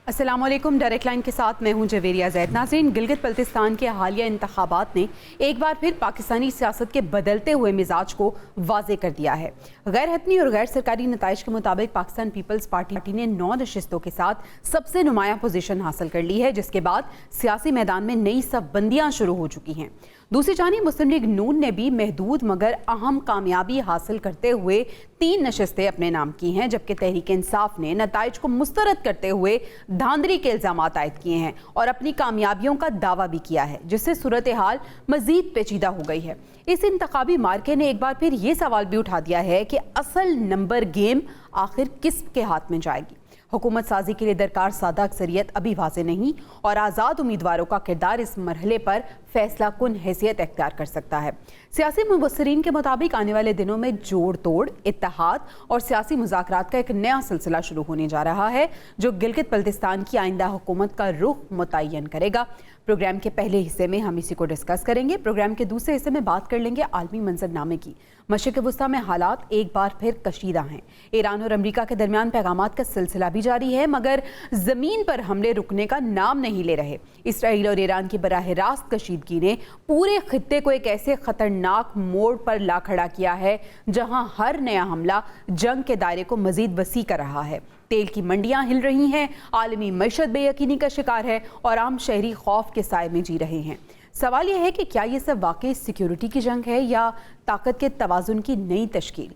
अस्सलाम वालेकुम। Direct line के साथ मैं हूं जवेरिया ज़ैद। नाज़रीन, गिलगित बल्तिस्तान के हालिया इंतखाबात ने एक बार फिर पाकिस्तानी सियासत के बदलते हुए मिजाज को वाज़े कर दिया है। गैर हतमी और गैर सरकारी नताइज के मुताबिक पाकिस्तान पीपल्स पार्टी ने 9 नशिस्तों के साथ सबसे नुमाया पोजीशन हासिल कर ली है, जिसके बाद सियासी मैदान में नई सफबंदियाँ शुरू हो चुकी हैं। दूसरी जानिब मुस्लिम लीग नून ने भी महदूद मगर अहम कामयाबी हासिल करते हुए 3 नशिस्तें अपने नाम की हैं, जबकि तहरीक इंसाफ ने नताइज को मुस्तरद करते हुए धांधली के इल्जामात आयद किए हैं और अपनी कामयाबियों का दावा भी किया है, जिससे सूरत हाल मजीद पेचीदा हो गई है। इस इंतखाबी मार्के ने एक बार फिर ये सवाल भी उठा दिया है कि असल नंबर गेम आखिर किस के हाथ में जाएगी। हुकूमत साजी के लिए दरकार सादा अक्सरियत अभी वाज़ेह नहीं और आज़ाद उम्मीदवारों का किरदार इस मरहले पर फैसला कुन हैसियत अख्तियार कर सकता है। सियासी मुबस्सिरीन के मुताबिक आने वाले दिनों में जोड़ तोड़, इत्तेहाद और सियासी मुज़ाकरात का एक नया सिलसिला शुरू होने जा रहा है, जो गिलगित बल्तिस्तान की आइंदा हुकूमत का रुख मुतय्यन करेगा। प्रोग्राम के पहले हिस्से में हम इसी को डिस्कस करेंगे। प्रोग्राम के दूसरे हिस्से में बात कर लेंगे आलमी मंजरनामे की। मशरिक़ वुस्ता में हालात एक बार फिर कशीदा हैं। ईरान और अमरीका के दरमियान पैगामात का सिलसिला भी जारी है, मगर ज़मीन पर हमले रुकने का नाम नहीं ले रहे। इसराइल और ईरान की बराह रास्त कशीदगी ने पूरे खित्ते को एक ऐसे खतरनाक मोड़ पर ला खड़ा किया है, जहां हर नया हमला जंग के दायरे को मजीद वसी कर रहा है। तेल की मंडियां हिल रही हैं, आलमी मईशत बेयकीनी का शिकार है और आम शहरी खौफ के साए में जी रहे हैं। सवाल यह है कि क्या ये सब वाकई सिक्योरिटी की जंग है या ताकत के तवाज़ुन की नई तश्कील?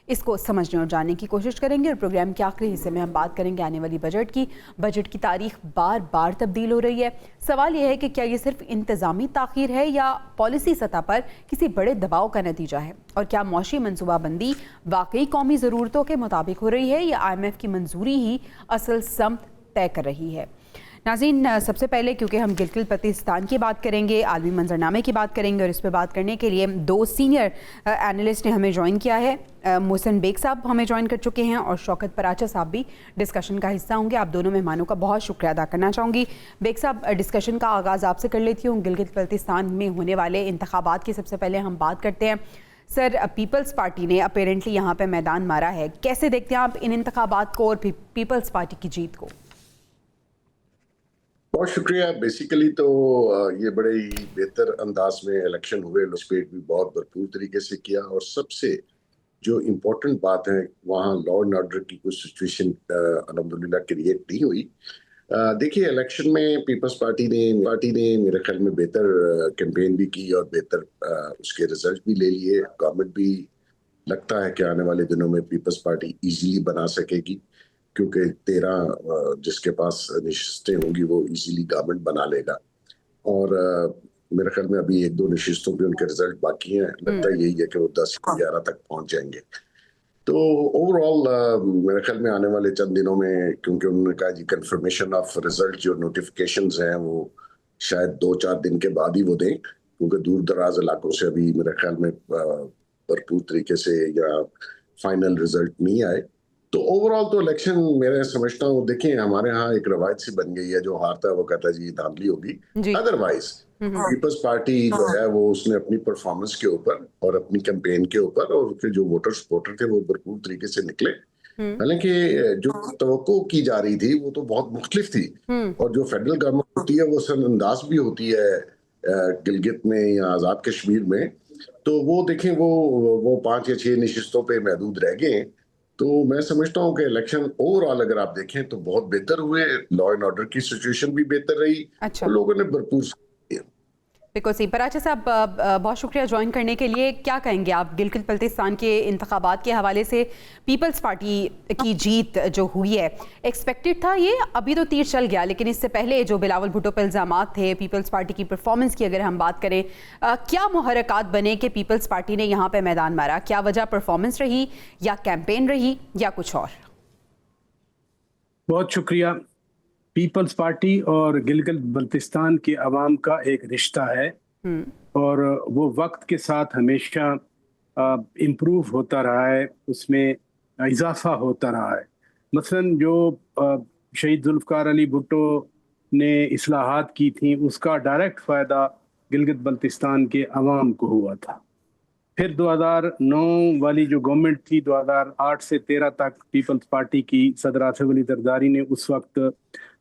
इसको समझने और जानने की कोशिश करेंगे। और प्रोग्राम के आखिरी हिस्से में हम बात करेंगे आने वाली बजट की। बजट की तारीख बार बार तब्दील हो रही है। सवाल यह है कि क्या ये सिर्फ इंतज़ामी ताख़ीर है या पॉलिसी सतह पर किसी बड़े दबाव का नतीजा है, और क्या मौशी मनसूबाबंदी वाकई कौमी ज़रूरतों के मुताबिक हो रही है या IMF की मंजूरी ही असल समत तय कर रही है। नाज़रीन, सबसे पहले क्योंकि हम गिलगित बल्तिस्तान की बात करेंगे, आलमी मंजरनामे की बात करेंगे, और इस पर बात करने के लिए 2 सीनियर एनालिस्ट ने हमें ज्वाइन किया है। मोहसिन बेग साहब हमें ज्वाइन कर चुके हैं और शौकत पराचा साहब भी डिस्कशन का हिस्सा होंगे। आप दोनों मेहमानों का बहुत शुक्रिया अदा करना चाहूँगी। बेग साहब, डिस्कशन का आगाज़ आपसे कर लेती हूँ। गिलगित बल्तिस्तान में होने वाले इंतखाबात की सबसे पहले हम बात करते हैं। सर, पीपल्स पार्टी ने अपेरेंटली यहाँ पर मैदान मारा है। कैसे देखते हैं आप इन इंतखाबात को और पीपल्स पार्टी की जीत को? बहुत शुक्रिया। बेसिकली तो ये बड़े ही बेहतर अंदाज में इलेक्शन हुए। लॉस्पेट भी बहुत भरपूर तरीके से किया, और सबसे जो इम्पोर्टेंट बात है, वहाँ लॉ एंड ऑर्डर की कुछ सिचुएशन अल्हम्दुलिल्लाह क्रिएट नहीं हुई। देखिए, इलेक्शन में पीपल्स पार्टी ने मेरे ख्याल में बेहतर कैंपेन भी की और बेहतर उसके रिजल्ट भी ले लिए। गवर्नमेंट भी लगता है कि आने वाले दिनों में पीपल्स पार्टी इजीली बना सकेगी, क्योंकि 13 जिसके पास नशिस्तें होंगी वो इजीली गवर्नमेंट बना लेगा। और मेरे ख्याल में अभी 1-2 नशिस्तों पे उनके रिजल्ट बाकी हैं। लगता यही है कि वो 10-11 तक पहुंच जाएंगे। तो ओवरऑल मेरे ख्याल में आने वाले चंद दिनों में, क्योंकि उन्होंने कहा जी कंफर्मेशन ऑफ रिजल्ट जो नोटिफिकेशंस हैं वो शायद 2-4 दिन के बाद ही वो दें, क्योंकि दूर दराज इलाकों से अभी मेरे ख्याल में भरपूर तरीके से या फाइनल रिजल्ट नहीं आए। तो ओवरऑल तो इलेक्शन मेरे समझता हूँ, देखिए हमारे यहाँ एक रवायत सी बन गई है, जो हारता है वो कहता है जी धांधली होगी। अदरवाइज पीपल्स पार्टी जो है वो उसने अपनी परफॉर्मेंस के ऊपर और अपनी कैंपेन के ऊपर और उसके जो वोटर सपोर्टर थे वो भरपूर तरीके से निकले। हालांकि जो तवक्को की जा रही थी वो तो बहुत मुख्तलिफ थी, और जो फेडरल गवर्नमेंट होती है वो असरअंदाज भी होती है गिलगित में या आजाद कश्मीर में। तो वो देखें, वो 5 या 6 नशिस्तों पे महदूद रह गए। तो मैं समझता हूँ कि इलेक्शन ओवरऑल अगर आप देखें तो बहुत बेहतर हुए। लॉ एंड ऑर्डर की सिचुएशन भी बेहतर रही। अच्छा, और लोगों ने भरपूर बिल्कुल। पराचा साहब, बहुत शुक्रिया ज्वाइन करने के लिए। क्या कहेंगे आप गिलगित बल्तिस्तान के इंतखाबात के हवाले से? पीपल्स पार्टी की जीत जो हुई है, एक्सपेक्टेड था ये? अभी तो तीर चल गया, लेकिन इससे पहले जो बिलावल भुट्टो पे इल्जामात थे, पीपल्स पार्टी की परफॉर्मेंस की अगर हम बात करें, क्या मुहर्रकात बने कि पीपल्स पार्टी ने यहाँ पे मैदान मारा? क्या वजह परफॉर्मेंस रही या कैंपेन रही या कुछ और? बहुत शुक्रिया। पीपल्स पार्टी और गिलगित बल्तिस्तान के अवाम का एक रिश्ता है, और वो वक्त के साथ हमेशा इम्प्रूव होता रहा है, उसमें इजाफा होता रहा है। मसलन जो शहीद जुल्फ़िकार अली भुट्टो ने इस्लाहात की थी, उसका डायरेक्ट फ़ायदा गिलगित बल्तिस्तान के अवाम को हुआ था। फिर 2009 वाली जो गवर्नमेंट थी, 2008 से 13 तक पीपल्स पार्टी की सदर आसिफ अली जरदारी ने उस वक्त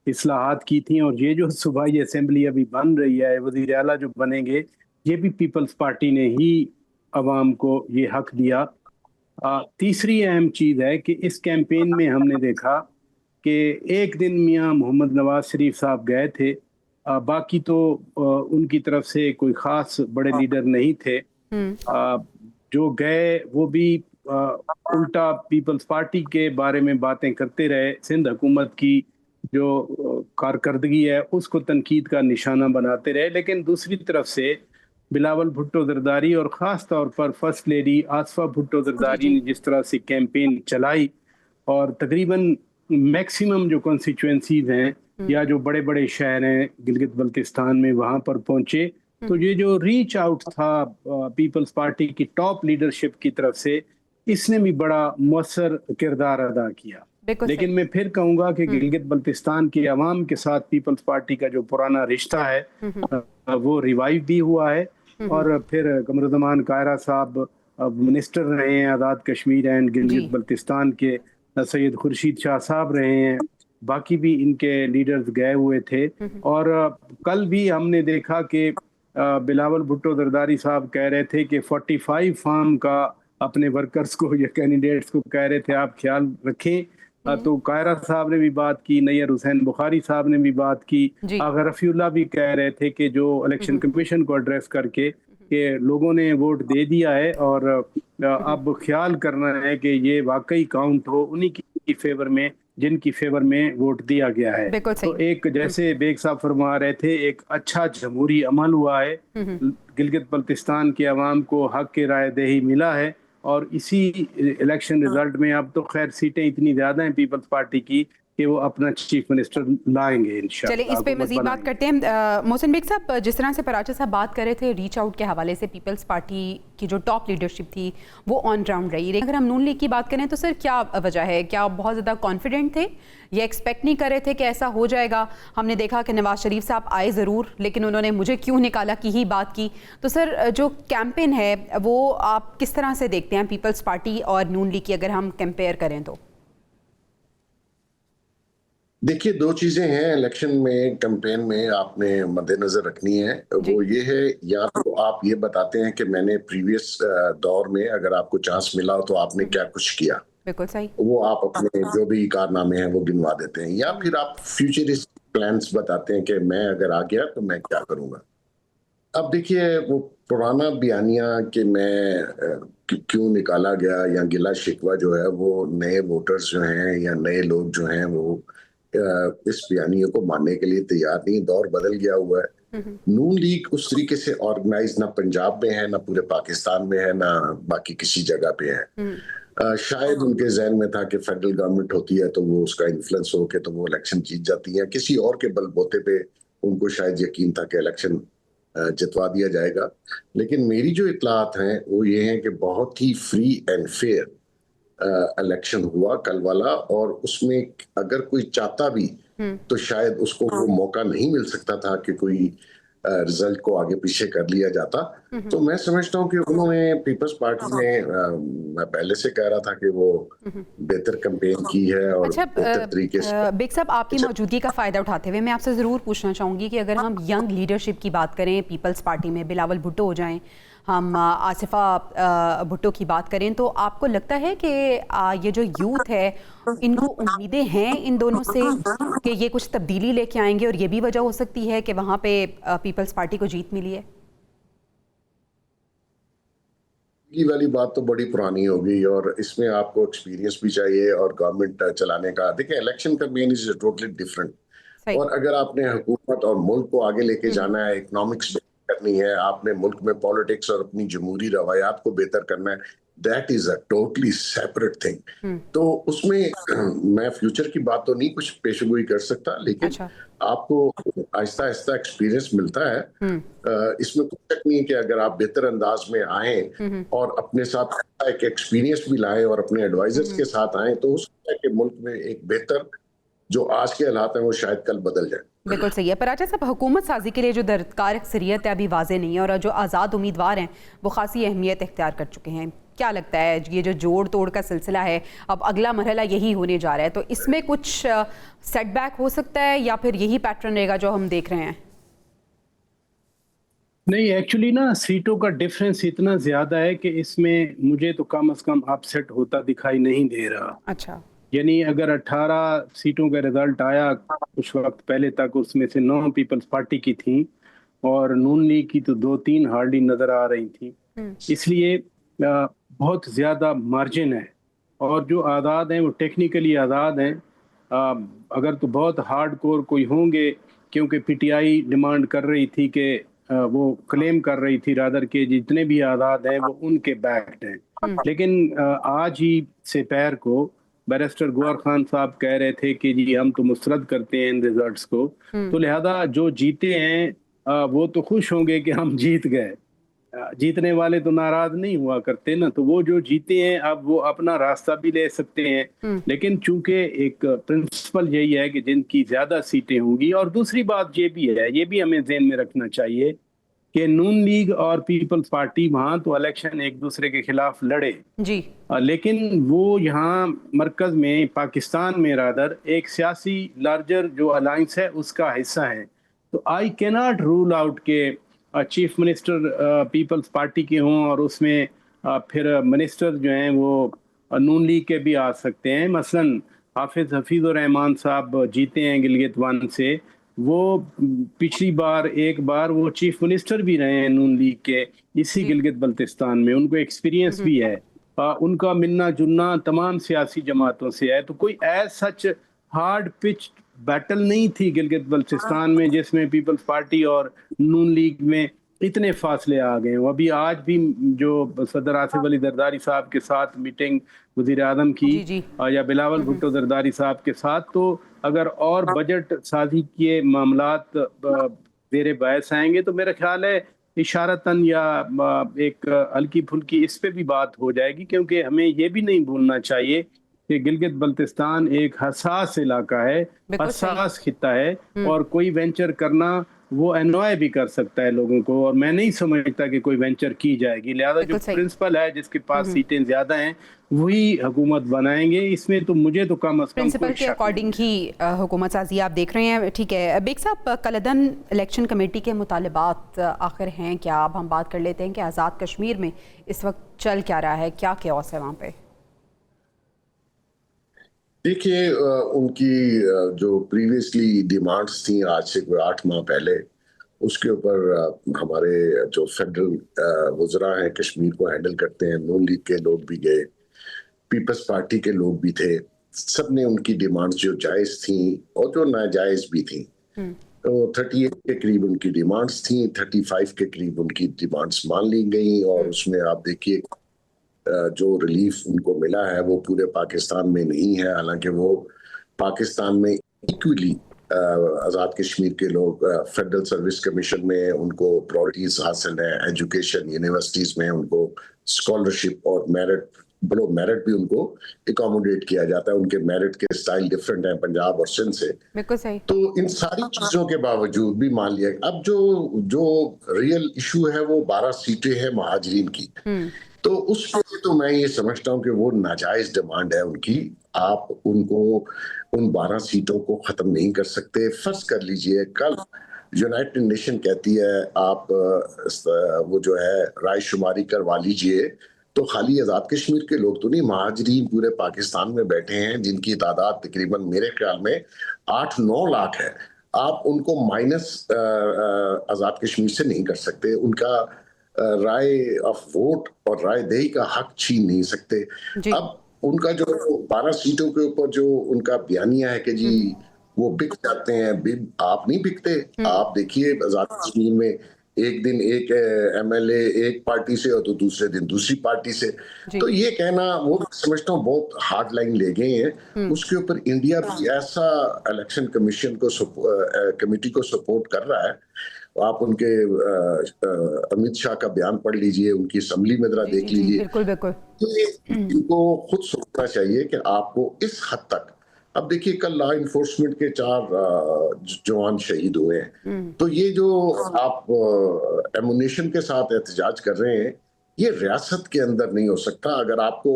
इस्लाहात की थी, और ये जो सूबाई असेंबली अभी बन रही है, वज़ीर आला जो बनेंगे, ये भी पीपल्स पार्टी ने ही अवाम को ये हक दिया। तीसरी अहम चीज़ है कि इस कैंपेन में हमने देखा कि एक दिन मियां मोहम्मद नवाज शरीफ साहब गए थे, बाकी तो उनकी तरफ से कोई ख़ास बड़े लीडर नहीं थे। जो गए वो भी उल्टा पीपल्स पार्टी के बारे में बातें करते रहे, सिंध हुकूमत की जो कारकर्दगी है उसको तनकीद का निशाना बनाते रहे। लेकिन दूसरी तरफ से बिलावल भुट्टो जरदारी और ख़ास तौर पर फर्स्ट लेडी आसफा भुट्टो जरदारी ने जिस तरह से कैंपेन चलाई, और तकरीबन मैक्सिमम जो कॉन्स्टिट्यूएंसीज हैं या जो बड़े बड़े शहर हैं गिलगित बल्तिस्तान में, वहाँ पर पहुँचे, तो ये जो रीच आउट था पीपल्स पार्टी की टॉप लीडरशिप की तरफ से, इसने भी बड़ा मौसर किरदार अदा किया। लेकिन मैं फिर कहूँगा कि गिलगित बल्तिस्तान के अवाम के साथ पीपल्स पार्टी का जो पुराना रिश्ता है वो रिवाइव भी हुआ है। और फिर कमरुज़्ज़मान कायरा साहब मिनिस्टर रहे हैं आज़ाद कश्मीर एंड गिलगित बल्तिस्तान के, सैयद खुर्शीद शाह साहब रहे हैं, बाकी भी इनके लीडर्स गए हुए थे। और कल भी हमने देखा कि बिलावल भुट्टो जरदारी साहब कह रहे थे कि 45 फार्म का अपने वर्कर्स को या कैंडिडेट्स को कह रहे थे आप ख्याल रखें। तो कायरा साहब ने भी बात की, नैयर हुसैन बुखारी साहब ने भी बात की, आगा रफीउल्लाह भी कह रहे थे कि जो इलेक्शन कमीशन को एड्रेस करके कि लोगों ने वोट दे दिया है और अब ख्याल करना है कि ये वाकई काउंट हो उन्हीं की फेवर में जिनकी फेवर में वोट दिया गया है। तो एक जैसे बेग साहब फरमा रहे थे, एक अच्छा जमहूरी अमल हुआ है, गिलगित बल्तिस्तान के अवाम को हक के राय दही मिला है, और इसी इलेक्शन रिजल्ट में अब तो खैर सीटें इतनी ज्यादा हैं पीपल्स पार्टी की कि वो अपना चीफ मिनिस्टर लाएंगे इंशाल्लाह। चलिए इस पे मजीद बात करते हैं। मोहसिन बेग साहब, जिस तरह से पराचा साहब बात कर रहे थे रीच आउट के हवाले से, पीपल्स पार्टी की जो टॉप लीडरशिप थी वो ऑन ग्राउंड रही। अगर हम नून लीग की बात करें तो सर क्या वजह है? क्या बहुत ज़्यादा कॉन्फिडेंट थे या एक्सपेक्ट नहीं कर रहे थे कि ऐसा हो जाएगा? हमने देखा कि नवाज शरीफ साहब आए ज़रूर, लेकिन उन्होंने मुझे क्यों निकाला की ही बात की। तो सर जो कैंपेन है वो आप किस तरह से देखते हैं पीपल्स पार्टी और नून लीग की, अगर हम कंपेयर करें तो? देखिए, दो चीजें हैं इलेक्शन में, कैंपेन में आपने मद्देनजर रखनी है। वो ये है, या तो आप ये बताते हैं कि मैंने प्रीवियस दौर में अगर आपको चांस मिला तो आपने क्या कुछ किया, बिल्कुल सही, वो आप अपने जो भी कारनामे हैं वो गिनवा देते हैं, या फिर आप फ्यूचरिस्ट प्लान्स बताते हैं कि मैं अगर आ गया तो मैं क्या करूंगा। अब देखिए, वो पुराना बयानिया कि मैं क्यों निकाला गया या गिला शिकवा जो है, वो नए वोटर्स जो हैं या नए लोग जो हैं वो इस बयानियों को मानने के लिए तैयार नहीं। दौर बदल गया हुआ है। नून लीग उस तरीके से ऑर्गेनाइज ना पंजाब में है, ना पूरे पाकिस्तान में है, ना बाकी किसी जगह पे है। शायद उनके जहन में था कि फेडरल गवर्नमेंट होती है तो वो उसका इन्फ्लुएंस हो के तो वो इलेक्शन जीत जाती है, किसी और के बलबूते पे उनको शायद यकीन था कि इलेक्शन जितवा दिया जाएगा। लेकिन मेरी जो इत्तलात हैं वो ये हैं कि बहुत ही फ्री एंड फेयर इलेक्शन हुआ कल वाला, और उसमें अगर कोई चाहता भी तो शायद उसको वो मौका नहीं मिल सकता था कि कोई रिजल्ट को आगे पीछे कर लिया जाता। तो मैं समझता हूँ कि उन्होंने, पीपल्स पार्टी ने, मैं पहले से कह रहा था कि वो बेहतर कैंपेन की है और बेहतर तरीके से। बेग साहब, आपकी मौजूदगी का फायदा उठाते हुए मैं आपसे जरूर पूछना चाहूंगी कि अगर हम यंग लीडरशिप की बात करें पीपल्स पार्टी में, बिलावल भुट्टो हो जाएं, हम आसिफा भुट्टो की बात करें, तो आपको लगता है कि ये जो यूथ है इनको उम्मीदें हैं इन दोनों से कि ये कुछ तब्दीली लेके आएंगे, और ये भी वजह हो सकती है कि वहाँ पे पीपल्स पार्टी को जीत मिली है? ये वाली बात तो बड़ी पुरानी हो गई, और इसमें आपको एक्सपीरियंस भी चाहिए और गवर्नमेंट चलाने का। देखिए, election campaign is totally different, और अगर आपने हुकूमत और मुल्क को आगे लेके जाना है, इकोनॉमिक्स करनी है, आपने मुल्क में पॉलिटिक्स और अपनी जमहूरी रवायात को बेहतर करना है, that is a totally separate thing. तो उसमें मैं फ्यूचर की बात तो नहीं कुछ पेशगोई कर सकता, लेकिन आपको आहिस्ता आहिस्ता एक्सपीरियंस मिलता है। इसमें कोई शक नहीं है कि अगर आप बेहतर अंदाज में आए और अपने साथ एक एक्सपीरियंस भी लाए और अपने एडवाइजर्स के साथ आए, तो हो सकता है कि मुल्क में एक बेहतर जो आज के हालात हैं वो शायद कल बदल जाए। बिल्कुल सही है। पराचा साहब, हुकूमत साजी के लिए जो दरकार अक्सरियत है अभी वाजे नहीं है, और जो आज़ाद उम्मीदवार हैं वो खासी अहमियत इख्तियार कर चुके हैं। کیا لگتا ہے یہ جو جوڑ توڑ کا سلسلہ ہے اب اگلا مرحلہ یہی ہونے جا رہا ہے، تو اس میں کچھ سیٹ بیک ہو سکتا ہے یا پھر یہی پیٹرن رہے گا جو ہم دیکھ رہے ہیں؟ نہیں، ایکچولی نا سیٹوں کا ڈفرینس اتنا زیادہ ہے کہ اس میں مجھے تو کم از کم اپ سیٹ ہوتا دکھائی نہیں دے رہا. اچھا، یعنی اگر 18 سیٹوں کا رزلٹ آیا کچھ وقت پہلے تک، اس میں سے 9 پیپلز پارٹی کی تھیں اور نون لیگ کی تو 2-3 ہارڈلی نظر آ رہی تھیں. اس لیے بہت زیادہ مارجن ہے، اور جو اعداد ہیں وہ ٹیکنیکلی اعداد ہیں. اگر تو بہت ہارڈ کور کوئی ہوں گے، کیونکہ پی ٹی آئی ڈیمانڈ کر رہی تھی کہ وہ کلیم کر رہی تھی رادر کے جتنے بھی اعداد ہیں وہ ان کے بیکڈ ہیں. لیکن آج ہی سے پیر کو بیرسٹر گوہر خان صاحب کہہ رہے تھے کہ جی ہم تو مسترد کرتے ہیں ان ریزلٹس کو، تو لہذا جو جیتے ہیں وہ تو خوش ہوں گے کہ ہم جیت گئے. جیتنے والے تو ناراض نہیں ہوا کرتے نا، تو وہ جو جیتے ہیں اب وہ اپنا راستہ بھی لے سکتے ہیں. لیکن چونکہ ایک پرنسپل یہی ہے کہ جن کی زیادہ سیٹیں ہوں گی، اور دوسری بات یہ بھی ہے، یہ بھی ہمیں ذہن میں رکھنا چاہیے کہ نون لیگ اور پیپلز پارٹی وہاں تو الیکشن ایک دوسرے کے خلاف لڑے جی، لیکن وہ یہاں مرکز میں پاکستان میں رادر ایک سیاسی لارجر جو الائنس ہے اس کا حصہ ہے. تو آئی کیناٹ رول آؤٹ کہ چیف منسٹر پیپلز پارٹی کے ہوں اور اس میں پھر منسٹر جو ہیں وہ نون لیگ کے بھی آ سکتے ہیں. مثلاً حافظ حفیظ الرحمان صاحب جیتے ہیں گلگت ون سے، وہ پچھلی بار ایک بار وہ چیف منسٹر بھی رہے ہیں نون لیگ کے اسی گلگت بلتستان میں، ان کو ایکسپیرینس بھی ہے. ان کا ملنا جلنا تمام سیاسی جماعتوں سے ہے. تو کوئی as such hard pitch battle نہیں تھی گلگت بلتستان میں جس میں پیپلز پارٹی اور نون لیگ میں اتنے فاصلے آ گئے ہیں. ابھی آج بھی جو صدر آصف علی زرداری صاحب کے ساتھ میٹنگ وزیر اعظم کی یا بلاول بھٹو زرداری صاحب کے ساتھ، تو اگر اور بجٹ سازی کے معاملات زیر بحث آئیں گے تو میرا خیال ہے اشارتاً یا ایک ہلکی پھلکی اس پہ بھی بات ہو جائے گی. کیونکہ ہمیں یہ بھی نہیں بھولنا چاہیے کہ گلگت بلتستان ایک حساس علاقہ ہے، حساس خطہ ہے، اور کوئی وینچر کرنا وہ انوائے بھی کر سکتا ہے لوگوں کو، اور میں نہیں سمجھتا کہ کوئی وینچر کی جائے گی. لہذا جو پرنسپل ہے جس کے پاس سیٹیں زیادہ ہیں وہی حکومت بنائیں گے. اس میں تو مجھے تو کم از کم پرنسپل کے اکارڈنگ ہی حکومت سازی آپ دیکھ رہے ہیں. ٹھیک ہے بیگ صاحب، کالعدن الیکشن کمیٹی کے مطالبات آخر ہیں کیا؟ اب ہم بات کر لیتے ہیں کہ آزاد کشمیر میں اس وقت چل کیا رہا ہے، کیا کیوس ہے وہاں پہ؟ دیکھیے، ان کی جو پریویسلی ڈیمانڈز تھیں آج سے کوئی 8 ماہ پہلے، اس کے اوپر ہمارے جو فیڈرل وزراء ہیں کشمیر کو ہینڈل کرتے ہیں، نون لیگ کے لوگ بھی گئے، پیپلز پارٹی کے لوگ بھی تھے، سب نے ان کی ڈیمانڈز جو جائز تھیں اور جو ناجائز بھی تھیں، تو 38 کے قریب ان کی ڈیمانڈز تھیں، 35 کے قریب ان کی ڈیمانڈز مان لی گئیں. اور اس میں آپ دیکھیے جو ریلیف ان کو ملا ہے وہ پورے پاکستان میں نہیں ہے، حالانکہ وہ پاکستان میں ایکولی آزاد کشمیر کے لوگ فیڈرل سروس کمیشن میں ان کو پرائورٹیز حاصل ہیں، ایجوکیشن یونیورسٹیز میں ان کو اسکالرشپ اور میرٹ بھی ان کو اکاموڈیٹ کیا جاتا ہے. ان کے میرٹ کے سٹائل ڈیفرنٹ ہیں پنجاب اور سندھ سے. بالکل صحیح. تو ان ساری چیزوں کے باوجود بھی مان لیا. اب جو ریئل ایشو ہے وہ 12 سیٹیں ہیں مہاجرین کی. تو اس کے تو میں یہ سمجھتا ہوں کہ وہ ناجائز ڈیمانڈ ہے ان کی. آپ ان کو ان 12 سیٹوں کو ختم نہیں کر سکتے. فرض کر لیجئے کل یونائٹڈ نیشن کہتی ہے آپ وہ جو ہے رائے شماری کروا لیجئے، تو خالی آزاد کشمیر کے لوگ تو نہیں، مہاجرین پورے پاکستان میں بیٹھے ہیں جن کی تعداد تقریباً میرے خیال میں 8-9 لاکھ ہے. آپ ان کو مائنس آزاد کشمیر سے نہیں کر سکتے. ان کا رائے آف ووٹ اور رائے دہی کا حق چھین نہیں سکتے. اب ان کا جو 12 سیٹوں کے اوپر جو ان کا بیانیہ ہے کہ جی وہ بک جاتے ہیں، آپ نہیں بکتے. آپ دیکھیے آزاد کشمیر میں ایک دن ایک ایم ایل اے ایک پارٹی سے اور تو دوسرے دن دوسری پارٹی سے. تو یہ کہنا وہ سمجھتا ہوں بہت ہارڈ لائن لے گئے ہیں. اس کے اوپر انڈیا بھی ایسا الیکشن کمیشن کو کمیٹی کو سپورٹ کر رہا ہے. آپ ان کے امیت شاہ کا بیان پڑھ لیجئے، ان کی اسمبلی میں ذرا دیکھ لیجئے. ان کو خود سوچنا چاہیے کہ آپ کو اس حد تک. اب دیکھیے کل لا انفورسمنٹ کے 4 جوان شہید ہوئے ہیں. تو یہ جو آپ ایمونیشن کے ساتھ احتجاج کر رہے ہیں، یہ ریاست کے اندر نہیں ہو سکتا. اگر آپ کو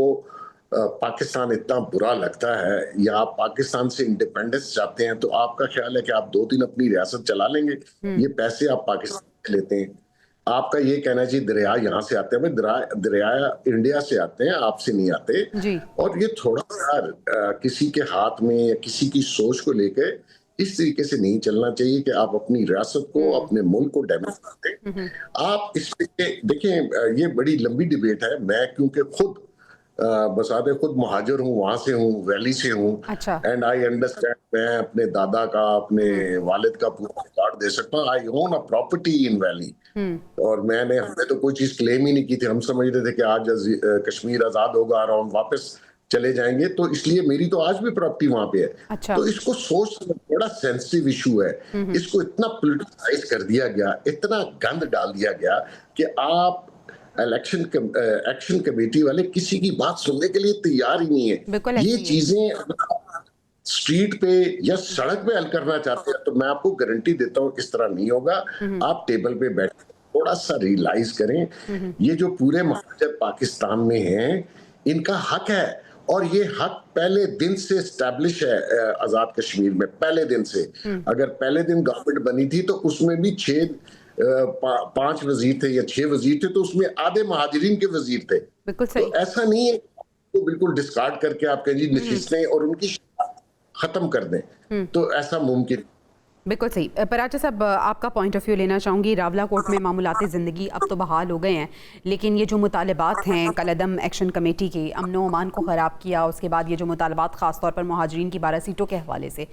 پاکستان اتنا برا لگتا ہے یا آپ پاکستان سے انڈیپینڈنس چاہتے ہیں تو آپ کا خیال ہے کہ آپ 2 دن اپنی ریاست چلا لیں گے. یہ پیسے آپ پاکستان سے لیتے ہیں. آپ کا یہ کہنا جی دریا یہاں سے آتے ہیں, دریا انڈیا سے آتے ہیں, آپ سے نہیں آتے. اور یہ تھوڑا سا کسی کے ہاتھ میں یا کسی کی سوچ کو لے کے اس طریقے سے نہیں چلنا چاہیے کہ آپ اپنی ریاست کو, اپنے ملک کو ڈیمیج کرتے. آپ اس پہ دیکھیں, یہ بڑی لمبی ڈیبیٹ ہے. میں کیونکہ خود بساط خود مہاجر ہوں, وہاں سے ہوں, ویلی سے ہوں, اینڈ آئی انڈرسٹینڈ. میں اپنے دادا کا, اپنے والد کا پورا ریکارڈ دے سکتا ہوں. آئی اون اے پراپرٹی ان ویلی, اور ہم نے تو کوئی چیز کلیم ہی نہیں کی تھی. ہم سمجھتے تھے کہ آج کشمیر آزاد ہوگا اور ہم واپس چلے جائیں گے, تو اس لیے میری تو آج بھی پراپرٹی وہاں پہ ہے. تو اس کو سوچ بڑا سینسٹیو ایشو ہے. اس کو اتنا پولیٹیسائز کر دیا گیا, اتنا گند ڈال دیا گیا کہ آپ ایکشن کمیٹی والے کسی کی بات سننے کے لیے تیار ہی نہیں ہے. یہ چیزیں اسٹریٹ پہ یا سڑک پہ حل کرنا چاہتے ہیں تو میں آپ کو گارنٹی دیتا ہوں اس طرح نہیں ہوگا. آپ ٹیبل پہ بیٹھ تھوڑا سا ریئلائز کریں, یہ جو پورے مہاجر پاکستان میں ہیں ان کا حق ہے, اور یہ حق پہلے دن سے اسٹیبلش ہے آزاد کشمیر میں. پہلے دن سے, اگر پہلے دن گورنمنٹ بنی تھی تو اس میں بھی 5 وزیر تھے یا 6 وزیر تھے, تو اس میں آدھے مہاجرین کے وزیر تھے. تو ایسا نہیں ہے کہ بالکل ڈسکارڈ کر کے آپ کہیں جی نشستیں اور ان کی ختم کر دیں, تو ایسا ممکن. بالکل صحیح. پراچا صاحب, آپ کا پوائنٹ آف ویو لینا چاہوں گی. راولا کوٹ میں معمولات زندگی اب تو بحال ہو گئے ہیں, لیکن یہ جو مطالبات ہیں کالعدم ایکشن کمیٹی کے, امن و امان کو خراب کیا, اس کے بعد یہ جو مطالبات خاص طور پر مہاجرین کی 12 سیٹوں کے حوالے سے,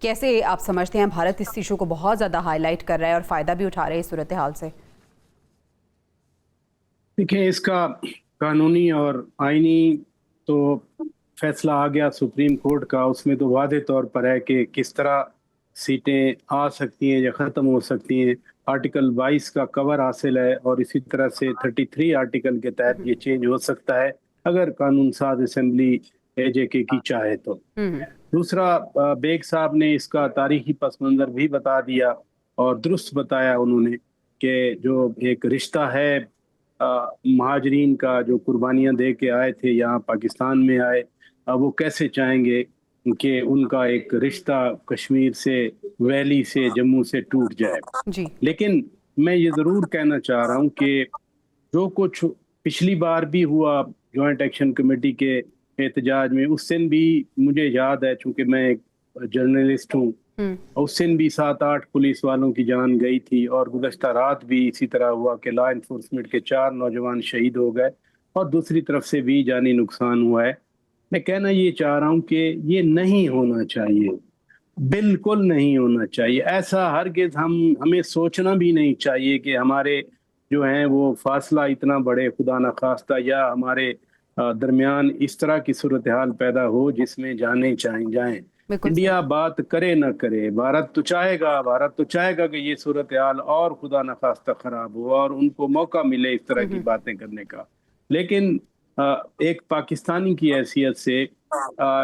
کیسے آپ سمجھتے ہیں بھارت اس ایشو کو بہت زیادہ ہائی لائٹ کر رہا ہے اور فائدہ بھی اٹھا رہا ہے اس صورتحال سے؟ دیکھیں, اس کا قانونی اور آئینی تو فیصلہ آ گیا سپریم کورٹ کا. اس میں تو واضح طور پر ہے کہ کس طرح سیٹیں آ سکتی ہیں یا ختم ہو سکتی ہیں. آرٹیکل 22 کا کور حاصل ہے, اور اسی طرح سے 33 آرٹیکل کے تحت یہ چینج ہو سکتا ہے اگر قانون ساز اسمبلی اے جے کے کی چاہے تو. دوسرا, بیگ صاحب نے اس کا تاریخی پس منظر بھی بتا دیا, اور درست بتایا انہوں نے کہ جو ایک رشتہ ہے مہاجرین کا, جو قربانیاں دے کے آئے تھے یہاں پاکستان میں آئے, وہ کیسے چاہیں گے کہ ان کا ایک رشتہ کشمیر سے, ویلی سے, جموں سے ٹوٹ جائے. لیکن میں یہ ضرور کہنا چاہ رہا ہوں کہ جو کچھ پچھلی بار بھی ہوا جوائنٹ ایکشن کمیٹی کے احتجاج میں, اس دن بھی مجھے یاد ہے, چونکہ میں ایک جرنلسٹ ہوں, اس دن بھی 7-8 پولیس والوں کی جان گئی تھی, اور گزشتہ رات بھی اسی طرح ہوا کہ لا انفورسمنٹ کے 4 نوجوان شہید ہو گئے, اور دوسری طرف سے بھی جانی نقصان ہوا ہے. میں کہنا یہ چاہ رہا ہوں کہ یہ نہیں ہونا چاہیے, بالکل نہیں ہونا چاہیے. ایسا ہرگز ہمیں سوچنا بھی نہیں چاہیے کہ ہمارے جو ہیں وہ فاصلہ اتنا بڑے, خدا نخواستہ, یا ہمارے درمیان اس طرح کی صورتحال پیدا ہو جس میں جانے جائیں. انڈیا بات کرے نہ کرے, بھارت تو چاہے گا کہ یہ صورتحال اور خدا نخواستہ خراب ہو اور ان کو موقع ملے اس طرح کی باتیں کرنے کا. لیکن ایک پاکستانی کی حیثیت سے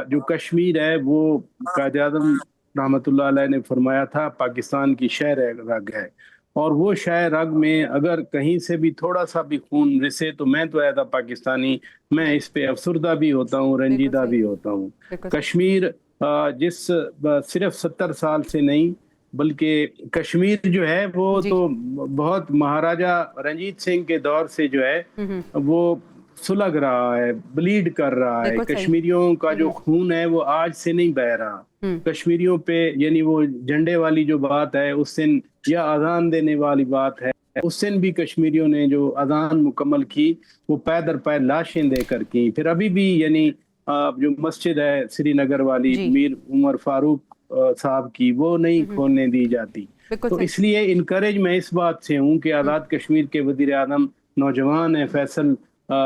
جو کشمیر ہے وہ قائد اعظم رحمۃ اللہ علیہ نے فرمایا تھا پاکستان کی شہ رگ ہے, اور وہ شہ رگ میں اگر کہیں سے بھی تھوڑا سا بھی خون رسے تو میں تو ایسا پاکستانی, میں اس پہ افسردہ بھی ہوتا ہوں, رنجیدہ بھی ہوتا ہوں. کشمیر جس صرف 70 سال سے نہیں بلکہ کشمیر جو ہے وہ تو بہت مہاراجہ رنجیت سنگھ کے دور سے جو ہے وہ سلگ رہا ہے, بلیڈ کر رہا ہے. کشمیریوں کا جو خون ہے وہ آج سے نہیں بہہ رہا. کشمیریوں پہ یعنی وہ جھنڈے والی جو بات ہے اس دن, یا اذان دینے والی بات ہے اس دن بھی کشمیریوں نے جو اذان مکمل کی وہ پے در پے لاشیں دے کر کی. پھر ابھی بھی یعنی جو مسجد ہے سری نگر والی میر عمر فاروق صاحب کی, وہ نہیں کھولنے دی جاتی. تو اس لیے انکریج میں اس بات سے ہوں کہ آزاد کشمیر کے وزیر اعظم نوجوان ہیں فیصل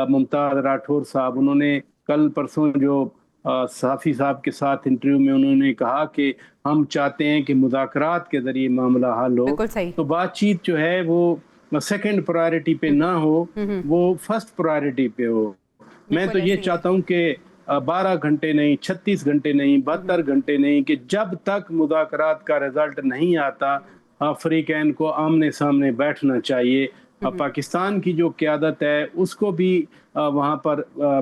ممتاز راٹھور صاحب, انہوں نے کل پرسوں جو صحافی صاحب کے ساتھ انٹرویو میں انہوں نے کہا کہ ہم چاہتے ہیں کہ مذاکرات کے ذریعے معاملہ حل ہو. تو بات چیت جو ہے وہ سیکنڈ پرائرٹی پہ نہ ہو, وہ فرسٹ پرائرٹی پہ ہو. میں تو یہ چاہتا ہوں کہ 12 گھنٹے نہیں, 36 گھنٹے نہیں, 72 گھنٹے نہیں, کہ جب تک مذاکرات کا رزلٹ نہیں آتا فریقین کو آمنے سامنے بیٹھنا چاہیے. پاکستان کی جو قیادت ہے اس کو بھی وہاں پر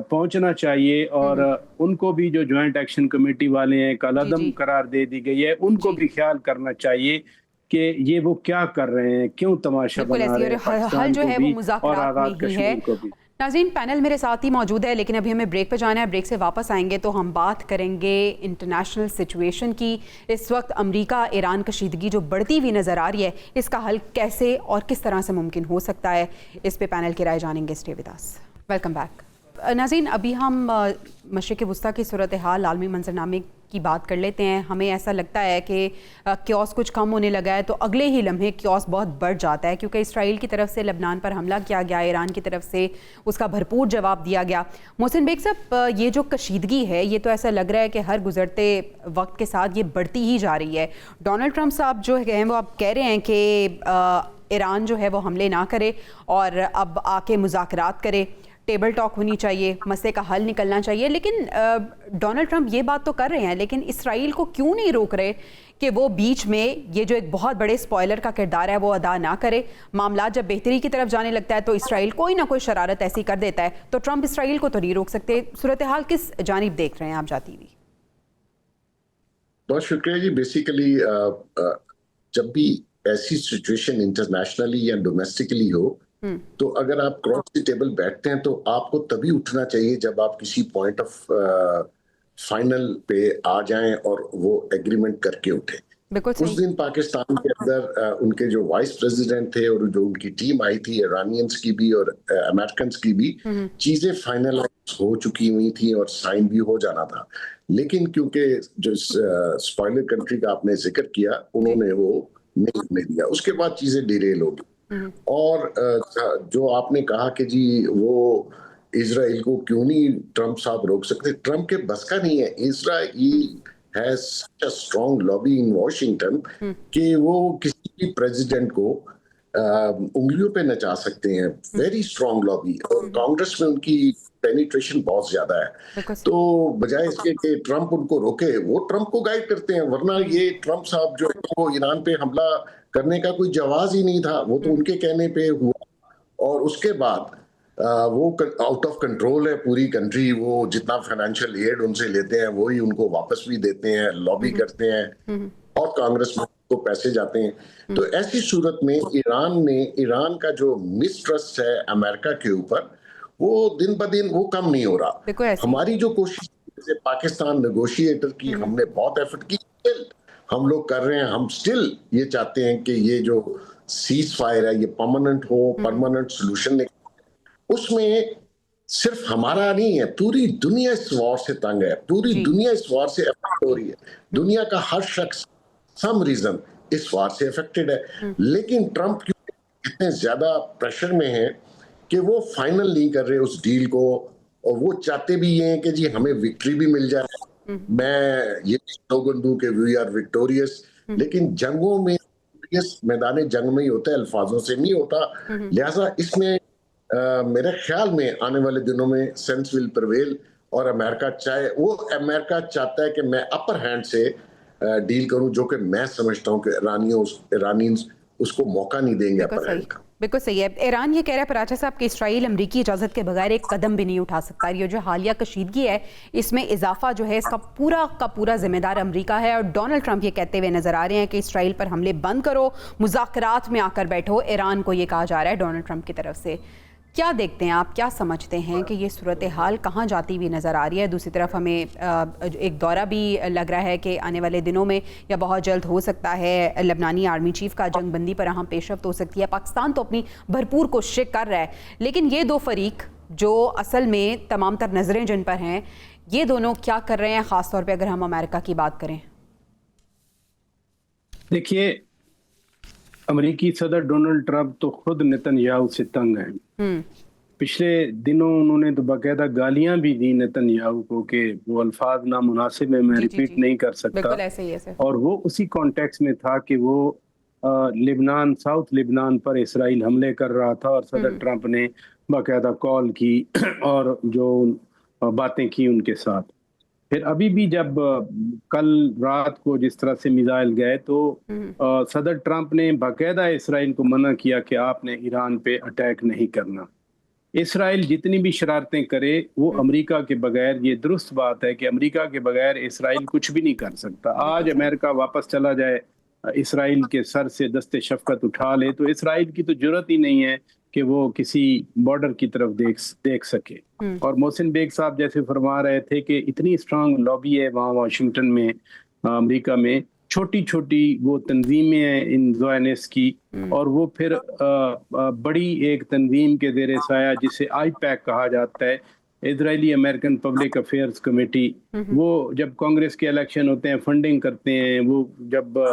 پہنچنا چاہیے، اور ان کو بھی جو جوائنٹ ایکشن کمیٹی والے ہیں کالعدم قرار دے دی گئی ہے، ان کو بھی خیال کرنا چاہیے کہ یہ وہ کیا کر رہے ہیں، کیوں تماشا بنا رہے ہیں پاکستان کو بھی اور آزاد کشمیر کو بھی۔ ناظرین، پینل میرے ساتھ ہی موجود ہے، لیکن ابھی ہمیں بریک پہ جانا ہے۔ بریک سے واپس آئیں گے تو ہم بات کریں گے انٹرنیشنل سچویشن کی۔ اس وقت امریکہ ایران کشیدگی جو بڑھتی ہوئی نظر آ رہی ہے، اس کا حل کیسے اور کس طرح سے ممکن ہو سکتا ہے، اس پہ پینل کی رائے جانیں گے۔ Stay with us. Welcome back. ناظرین، ابھی ہم مشرق وسطیٰ کی صورتحال، عالمی منظرنامے کی بات کر لیتے ہیں۔ ہمیں ایسا لگتا ہے کہ کیوس کچھ کم ہونے لگا ہے تو اگلے ہی لمحے کیوس بہت بڑھ جاتا ہے، کیونکہ اسرائیل کی طرف سے لبنان پر حملہ کیا گیا، ایران کی طرف سے اس کا بھرپور جواب دیا گیا۔ محسن بیگ صاحب، یہ جو کشیدگی ہے یہ تو ایسا لگ رہا ہے کہ ہر گزرتے وقت کے ساتھ یہ بڑھتی ہی جا رہی ہے۔ ڈونلڈ ٹرمپ صاحب جو ہیں وہ اب کہہ رہے ہیں کہ ایران جو ہے وہ حملے نہ کرے اور اب آ کے مذاکرات کرے، ٹیبل ٹاک ہونی چاہیے، مسئلے کا حل نکلنا چاہیے۔ لیکن ڈونلڈ ٹرمپ یہ بات تو کر رہے ہیں، لیکن اسرائیل کو کیوں نہیں روک رہے کہ وہ بیچ میں یہ جو ایک بہت بڑے اسپوائلر کا کردار ہے وہ ادا نہ کرے؟ معاملات جب بہتری کی طرف جانے لگتا ہے تو اسرائیل کوئی نہ کوئی شرارت ایسی کر دیتا ہے، تو ٹرمپ اسرائیل کو تو نہیں روک سکتے۔ صورتحال کس جانب دیکھ رہے ہیں آپ جاتی ہوئی؟ بہت شکریہ جی۔ بیسیکلی جب بھی ایسی سچویشن انٹرنیشنلی یا ڈومیسٹکلی ہو تو اگر آپ کراس دی ٹیبل بیٹھتے ہیں تو آپ کو تبھی اٹھنا چاہیے جب آپ کسی پوائنٹ آف فائنل پہ آ جائیں اور وہ ایگریمنٹ کر کے اٹھیں۔ اس دن پاکستان کے اندر ان کے جو وائس پریزیڈنٹ تھے اور جو ان کی ٹیم آئی تھی، ایرانینز کی بھی اور امریکنز کی بھی، چیزیں فائنلائز ہو چکی ہوئی تھیں اور سائن بھی ہو جانا تھا، لیکن کیونکہ جو اسپوائلر کنٹری کا آپ نے ذکر کیا انہوں نے وہ نہیں ہونے دیا، اس کے بعد چیزیں ڈیریل ہو گئی۔ اور جو آپ نے کہا کہ جی وہ اسرائیل کو کیوں نہیں ٹرمپ صاحب روک سکتے، ٹرمپ کے بس کا نہیں ہے۔ اسرائیل has such a strong lobby in Washington کہ وہ کسی بھی پریزیڈنٹ کو انگلیوں پہ نچا سکتے ہیں، ویری اسٹرانگ لابی، اور کانگریس میں ان کی پینیٹریشن بہت زیادہ ہے۔ تو بجائے اس کے کہ ٹرمپ ان کو روکے، وہ ٹرمپ کو گائیڈ کرتے ہیں، ورنہ یہ ٹرمپ صاحب جو وہ ایران پہ حملہ کرنے کا کوئی جواز ہی نہیں تھا، وہ تو ان کے کہنے پہ ہوا، اور اس کے بعد وہ آؤٹ آف کنٹرول ہے پوری کنٹری، وہ جتنا فائنینشیل ایڈ ان سے لیتے ہیں وہی ان کو واپس بھی دیتے ہیں، لابی کرتے ہیں، اور کانگریس میں کو پیسے جاتے ہیں۔ تو ایسی صورت میں ایران کا جو مسٹرسٹ ہے امریکہ کے اوپر، وہ دن بدن وہ کم نہیں ہو رہا۔ ہماری جو کوشش پاکستان نیگوشیٹر کی، ہم نے بہت ایفرٹ کی، ہم لوگ کر رہے ہیں، ہم سٹل یہ چاہتے ہیں کہ یہ جو سیز فائر ہے یہ پرماننٹ ہو، پرماننٹ سولوشن۔ اس میں صرف ہمارا نہیں ہے، پوری دنیا اس وار سے تنگ ہے، پوری دنیا اس وار سے افیکٹ ہو رہی ہے، دنیا کا ہر شخص سم ریزن اس وار سے افیکٹڈ ہے، لیکن ٹرمپ اتنے زیادہ پریشر میں ہیں کہ وہ فائنل نہیں کر رہے اس ڈیل کو، اور وہ چاہتے بھی یہ ہیں کہ جی ہمیں وکٹری بھی مل جائے۔ میں یہ سلوگن دوں کہ وی آر وکٹوریس، لیکن جنگوں میں میدان جنگ میں ہی ہوتا ہے، الفاظوں سے نہیں ہوتا، لہٰذا اس میں میرے خیال میں آنے والے دنوں میں سینس ول پرویل، اور امریکہ امریکہ چاہتا ہے کہ میں اپر ہینڈ سے ڈیل کروں، جو کہ میں سمجھتا ہوں کہ ایرانیز اس کو موقع نہیں دیں گے اپر ہینڈ کا۔ بالکل صحیح ہے۔ ایران یہ کہہ رہا ہے پراچا صاحب کہ اسرائیل امریکی اجازت کے بغیر ایک قدم بھی نہیں اٹھا سکتا، یہ جو حالیہ کشیدگی ہے اس میں اضافہ جو ہے اس کا پورا ذمہ دار امریکہ ہے، اور ڈونلڈ ٹرمپ یہ کہتے ہوئے نظر آ رہے ہیں کہ اسرائیل پر حملے بند کرو، مذاکرات میں آ کر بیٹھو، ایران کو یہ کہا جا رہا ہے ڈونلڈ ٹرمپ کی طرف سے۔ کیا دیکھتے ہیں آپ، کیا سمجھتے ہیں کہ یہ صورتحال کہاں جاتی ہوئی نظر آ رہی ہے؟ دوسری طرف ہمیں ایک دورہ بھی لگ رہا ہے کہ آنے والے دنوں میں یا بہت جلد ہو سکتا ہے لبنانی آرمی چیف کا جنگ بندی پر اہم پیش رفت ہو سکتی ہے۔ پاکستان تو اپنی بھرپور کوششیں کر رہا ہے، لیکن یہ دو فریق جو اصل میں تمام تر نظریں جن پر ہیں، یہ دونوں کیا کر رہے ہیں، خاص طور پہ اگر ہم امریکہ کی بات کریں؟ دیکھیے، امریکی صدر ڈونلڈ ٹرمپ تو خود نیتن یاہو سے تنگ ہیں۔ پچھلے دنوں انہوں نے تو باقاعدہ گالیاں بھی دی نیتن یاہو کو کہ وہ الفاظ نامناسب ہے، میں ریپیٹ نہیں کر سکتا، اور وہ اسی کانٹیکس میں تھا کہ وہ ساؤتھ لبنان پر اسرائیل حملے کر رہا تھا، اور صدر ٹرمپ نے باقاعدہ کال کی اور جو باتیں کی ان کے ساتھ۔ پھر ابھی بھی جب कल रात को जिस तरह से मिसाइल गए तो सदर ट्रंप ने बाकायदा इसराइल को मना किया कि आपने ईरान पे अटैक नहीं करना। इसराइल जितनी भी शरारतें करे वो अमेरिका के बगैर, ये दुरुस्त बात है कि अमेरिका के बगैर इसराइल कुछ भी नहीं कर सकता। आज अमेरिका वापस चला जाए, इसराइल के सर से दस्ते शफकत उठा ले, तो इसराइल की तो जरूरत ही नहीं है कि वो किसी बॉर्डर की तरफ देख सके। और मोहसिन बेग साहब जैसे फरमा रहे थे कि इतनी स्ट्रांग लॉबी है वहाँ वाशिंगटन में, अमेरिका में, छोटी छोटी वो तंजीमें हैं इन ज़ोयनिस्ट की, और वो फिर बड़ी एक तंजीम के ज़ेरे साया जिसे आईपैक कहा जाता है, Israeli American public affairs committee, वो जब कांग्रेस के इलेक्शन होते हैं फंडिंग करते हैं, वो जब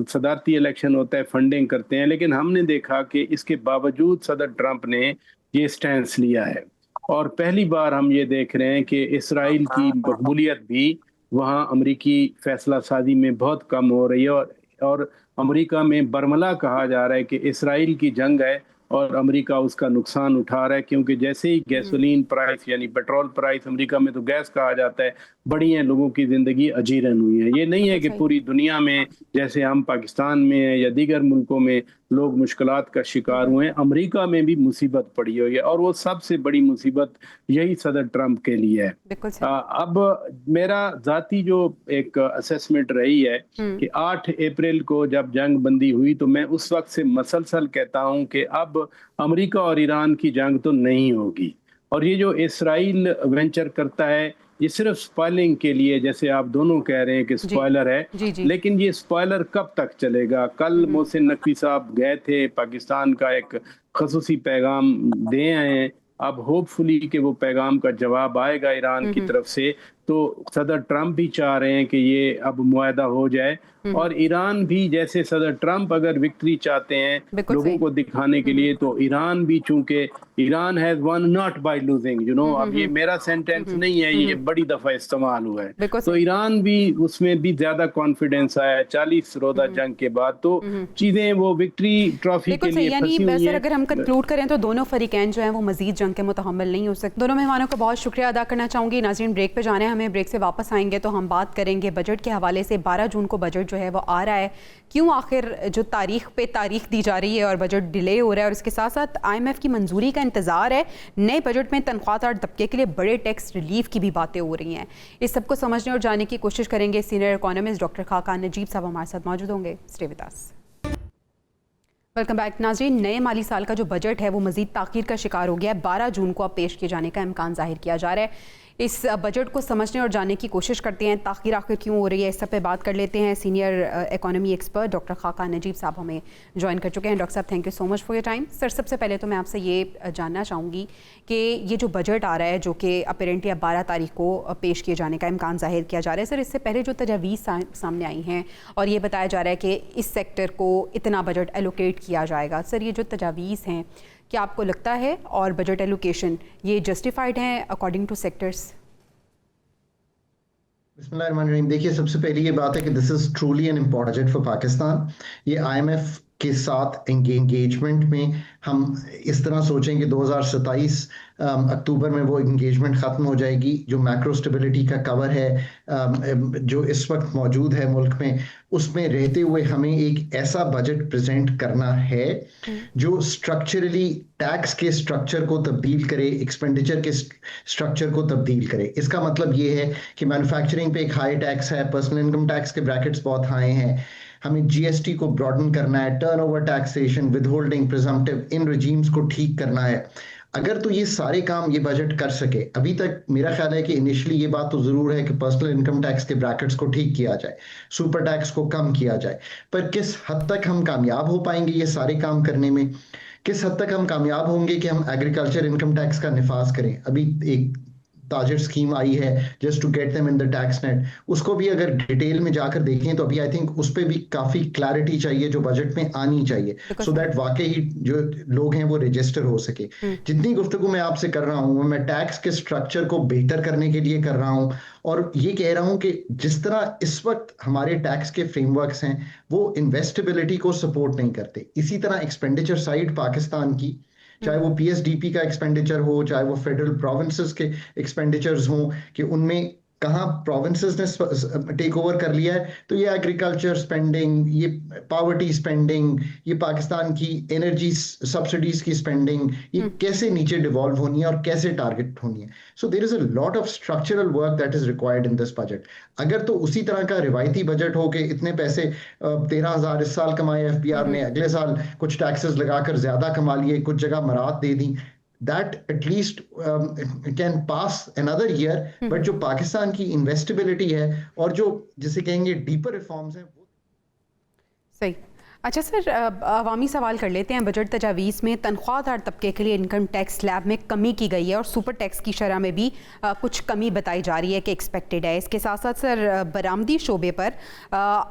सदारती इलेक्शन होता है फंडिंग करते हैं। लेकिन हमने देखा कि इसके बावजूद सदर ट्रंप ने ये स्टैंस लिया है, और पहली बार हम ये देख रहे हैं कि इसराइल की मकबूलियत भी वहाँ अमरीकी फैसला साजी में बहुत कम हो रही है, और अमेरिका में बरमला कहा जा रहा है कि इसराइल की जंग है और अमेरिका उसका नुकसान उठा रहा है, क्योंकि जैसे ही गैसोलीन प्राइस यानी पेट्रोल प्राइस, अमेरिका में तो गैस कहा जाता है, बढ़ी है, लोगों की जिंदगी अजीरन हुई है। ये नहीं है कि पूरी दुनिया में जैसे हम पाकिस्तान में या दीगर मुल्कों में लोग मुश्किलात का शिकार हुए हैं, अमेरिका में भी मुसीबत पड़ी हुई है, और वो सबसे बड़ी मुसीबत यही सदर ट्रंप के लिए है। अब मेरा जाती जो एक असेसमेंट रही है कि 8 अप्रैल को जब जंग बंदी हुई तो मैं उस वक्त से मसलसल कहता हूं कि अब अमेरिका और ईरान की जंग तो नहीं होगी, और ये जो इसराइल वेंचर करता है ये सिर्फ स्पॉइलिंग के लिए, जैसे आप दोनों कह रहे हैं कि स्पॉइलर है, लेकिन ये स्पॉइलर कब तक चलेगा? कल मोहसिन नकवी साहब गए थे, पाकिस्तान का एक खसूसी पैगाम दे आए हैं, अब होपफुली कि वो पैगाम का जवाब आएगा ईरान की तरफ से। तो सदर ट्रंप भी चाह रहे हैं कि ये अब मुआहदा हो जाए, और ईरान भी, जैसे सदर ट्रंप अगर विक्ट्री चाहते हैं लोगों को दिखाने के लिए, तो ईरान भी, चूंकि Iran has one not by losing, you know, अब ये मेरा सेंटेंस नहीं है, ये बड़ी दफा इस्तेमाल हुआ है, तो ईरान भी उसमें भी ज्यादा कॉन्फिडेंस आया है 40 रोजा जंग के बाद, तो चीजें वो विक्ट्री ट्रॉफी के लिए फंसी हुई हैं। अगर हम कंक्लूड करें तो दोनों फरीकैन जो हैं वो मजीद जंग के मुतहम्मिल नहीं हो सकते। दोनों मेहमानों का बहुत शुक्रिया अदा करना चाहूँगी। नाज़रीन, ब्रेक पे जाने, हमें ब्रेक से वापस आएंगे तो हम बात करेंगे बजट के हवाले से। 12 जून को बजट जो है वो आ रहा है, क्यों आखिर जो तारीख पे तारीख दी जा रही है और बजट डिले हो रहा है, और इसके साथ साथ IMF की मंजूरी का इंतजार है। नए बजट में तनख्वाहदार तबके के लिए बड़े टैक्स रिलीफ की भी बातें हो रही हैं। इस सबको समझने और जानने की कोशिश करेंगे। Senior economist doctor Khaqan Najeeb साहब हमारे साथ मौजूद होंगे। Stay with us. Welcome back. नाज़रीन, नए माली साल का जो बजट है वो मजीद ताख़ीर का शिकार हो गया है। 12 जून को अब पेश किए जाने का इम्कान जाहिर किया जा रहा है। इस बजट को समझने और जानने की कोशिश करते हैं, ताख़ीर आखिर क्यों हो रही है, इस सब पे बात कर लेते हैं। Senior economy expert doctor Khaqan Najeeb साहब हमें ज्वाइन कर चुके हैं। डॉक्टर साहब, thank you so much for your time. Sir, सबसे पहले तो मैं आपसे ये जानना चाहूँगी कि ये जो बजट आ रहा है, जो कि अपेरेंटली अब 12 तारीख को पेश किए जाने का इम्कान जाहिर किया जा रहा है, सर, इससे पहले जो तजावीज़ सामने आई हैं और ये बताया जा रहा है कि इस सेक्टर को इतना बजट एलोकेट किया जाएगा, सर, ये जो तजावीज़ हैं क्या आपको लगता है, और बजट एलोकेशन ये जस्टिफाइड हैं अकॉर्डिंग टू सेक्टर्स? बिस्मिल्लाहिर्रहमानिर्रहीम। देखिए, सबसे पहली ये बात है कि this is truly an important budget for Pakistan. ये IMF के साथ एंगेजमेंट में हम इस तरह सोचें कि 2027 अक्टूबर में वो एंगेजमेंट ख़त्म हो जाएगी। जो मैक्रो स्टेबिलिटी का कवर है जो इस वक्त मौजूद है मुल्क में, उसमें रहते हुए हमें एक ऐसा बजट प्रेजेंट करना है जो स्ट्रक्चरली टैक्स के स्ट्रक्चर को तब्दील करे, एक्सपेंडिचर के स्ट्रक्चर को तब्दील करे। इसका मतलब ये है कि मैन्युफैक्चरिंग पे एक हाई टैक्स है, पर्सनल इनकम टैक्स के ब्रैकेट्स बहुत हाई हैं, हमें GST को ब्रॉडन करना है, टर्नओवर टैक्सेशन, विदहोल्डिंग, प्रिजम्पटिव, इन रिजीम्स को ठीक करना है। अगर तो ये सारे काम ये बजट कर सके, अभी तक मेरा ख्याल है कि इनिशियली ये बात तो ज़रूर है कि पर्सनल इनकम टैक्स के ब्रैकेट्स को ठीक किया जाए, सुपर टैक्स को कम किया जाए, पर किस हद तक हम कामयाब हो पाएंगे ये सारे काम करने में, किस हद तक हम कामयाब होंगे कि हम एग्रीकल्चर इनकम टैक्स का निफाज करें। अभी एक ताजर स्कीम आई है just to get them in the tax net, उसको भी अगर डिटेल में जाकर देखें तो अभी आई थिंक उस पर भी काफ़ी क्लैरिटी चाहिए जो बजट में आनी चाहिए, सो दैट वाकई जो लोग हैं वो रजिस्टर हो सके। जितनी गुफ्तगू मैं आपसे कर रहा हूँ मैं टैक्स के स्ट्रक्चर को बेहतर करने के लिए कर रहा हूँ, और ये कह रहा हूँ कि जिस तरह इस वक्त हमारे टैक्स के फ्रेमवर्क्स हैं वो इन्वेस्टेबिलिटी को सपोर्ट नहीं करते, इसी तरह एक्सपेंडिचर साइड पाकिस्तान की, चाहे वो PSDP का एक्सपेंडिचर हो, चाहे वो फेडरल प्रोविंसेस के एक्सपेंडिचर्स हों, कि उनमें कहाँ प्रोविंसेस ने टेक ओवर कर लिया है, तो ये एग्रीकल्चर स्पेंडिंग, ये पावर्टी स्पेंडिंग, ये पाकिस्तान की एनर्जी सब्सिडीज की स्पेंडिंग, ये कैसे नीचे डिवॉल्व होनी है और कैसे टारगेट होनी है. So there is a lot of structural work that is required in this budget. अगर तो उसी तरह का रिवायती बजट हो के इतने पैसे 13,000 इस साल कमाए FBR ने, अगले साल कुछ टैक्सेस लगाकर ज्यादा कमा लिए, कुछ जगह मराहत दे दी, that at least can pass another year. but जो पाकिस्तान की इन्वेस्टिबिलिटी है और जो जिसे कहेंगे डीपर रिफॉर्म्स हैं वो सही. अच्छा सर, अवामी सवाल कर लेते हैं. बजट तजावीज़ में तनख्वाहदार तबके के लिए इनकम टैक्स स्लैब में कमी की गई है और सुपर टैक्स की शरह में भी कुछ कमी बताई जा रही है कि एक्सपेक्टेड है. इसके साथ साथ सर बरामदी शोबे पर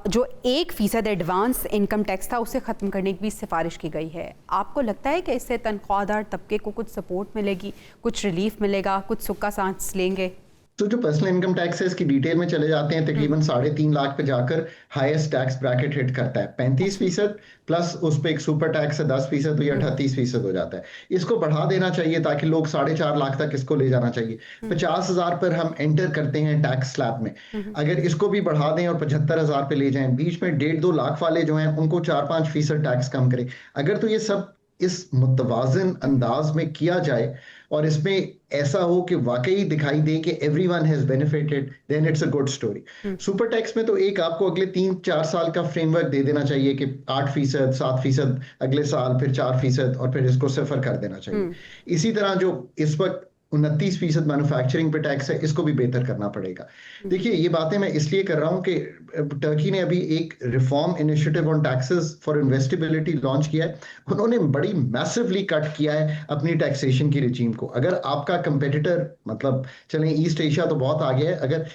जो 1% एडवांस इनकम टैक्स था उसे ख़त्म करने की भी सिफारिश की गई है. आपको लगता है कि इससे तनख्वाहदार तबके को कुछ सपोर्ट मिलेगी, कुछ रिलीफ मिलेगा, कुछ सुक्का सांस लेंगे? तो जो पर्सनल इनकम टैक्स है इसकी डिटेल में चले जाते हैं, तकरीबन 3.5 लाख पे जाकर हाईएस्ट टैक्स ब्रैकेट हिट करता है. 35% प्लस उस पर एक सुपर टैक्स है 10%, तो ये 38% हो जाता है. इसको बढ़ा देना चाहिए ताकि लोग 4.5 लाख तक इसको ले जाना चाहिए. 50,000 पर हम एंटर करते हैं टैक्स स्लैब में, अगर इसको भी बढ़ा दें और 75,000 पे ले जाएं, बीच में 1.5-2 लाख वाले जो हैं उनको 4-5% टैक्स कम करें. अगर तो ये सब इस मुतवाज़िन अंदाज में किया जाए और इसमें ऐसा हो कि वाकई दिखाई दे कि everyone has benefited, then it's a good story. Super tax में तो एक आपको अगले 3-4 साल का फ्रेमवर्क दे देना चाहिए कि 8%, 7% अगले साल, फिर 4% और फिर इसको 0 कर देना चाहिए. इसी तरह जो इस वक्त 29% मैन्युफैक्चरिंग पे टैक्स है, इसको भी बेहतर करना पड़ेगा. देखिए ये बातें मैं इसलिए कर रहा हूं कि टर्की ने अभी एक reform initiative on taxes for investibility launch किया है. उन्होंने बड़ी मैसिवली कट किया है अपनी टैक्सेशन की रिजीम को. अगर आपका कंपेटिटर, मतलब चलें ईस्ट एशिया तो बहुत आगे है, अगर